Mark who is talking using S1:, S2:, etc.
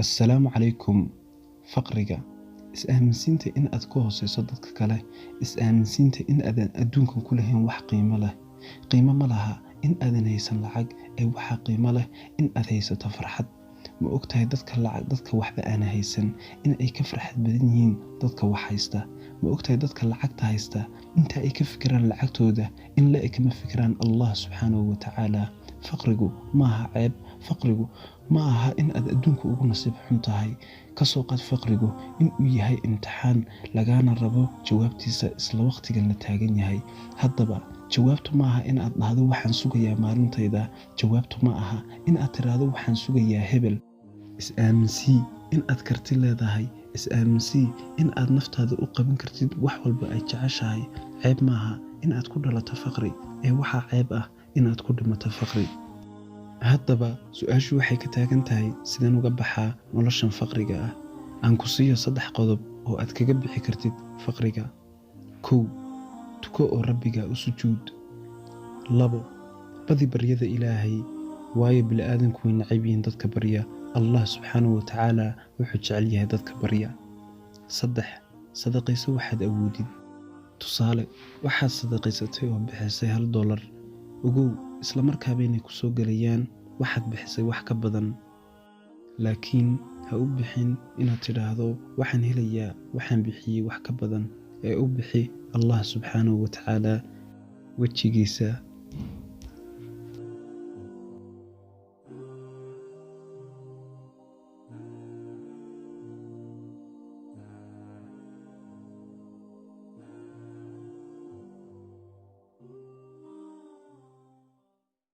S1: Assalaamu calaykum. Faqriga is-aaminsiinta in aad ka hooseyso dadka kale, is-aaminsiinta in aadan adduunkan ku lahayn wax qiimo leh. Qiimo ma laha in aadan haysan lacag, waxaa qiimo leh in aad haysato farxad. Ma ogtahay dadka waxba aan haysan in ay ka farxad badan yihiin dadka wax haysta. Ma ogtahay dadka lacagta haysta inta ay ka fikiraan lacagtooda in la kama fikiraan Allah subxaanahu wa tacaala. Faqrigu maaha ceeb, faqrigu ma aha in aad adduunka ugu nasiib xun tahay. Ka soo qaad faqrigu in uu yahay imtixaan lagana rabo jawaabtiisa isla waqtigan la taagan yahay. Haddaba jawaabtu ma aha in aad dhahdo waxaan sugayaa maalintayda. Jawaabtu ma aha in aad tiraahdo waxaan sugayaa hebel. Is-aaminsii in aad karti leedahay, is-aaminsii in aad naftaada u qaban kartid wax walba ay jeceshahay. Ceeb maaha in aad ku dhalato faqri, waxaa ceeb ah in aad ku dhimato faqri. Haddaba su'aashu waxay ka taagan tahay sideen uga baxaa noloshan faqriga ah. Aan ku siiyo 3 qodob oo aad kaga bixi kartid faqriga. 1. Tuko oo Rabbiga u sujuud. 2. Badi baryada Ilaahay, waayo bini'aadanku way neceb yihiin dadka barya. Allah subxaanahu wa tacaala wuxuu jecel yahay dadka barya. 3. Sadaqayso waxaad awoodid. Tusaale, waxaad sadaqaysatay oo bixisay $1. Ogow, isla markaaba inay ku soo galayaan waxaad bixisay wax ka badan. Laakiin ha u bixin inaad tidhaahdo waxaan helayaa waxaan bixiyey wax ka badan. U bixi Allah subxaanahu wa tacaala wejigiisa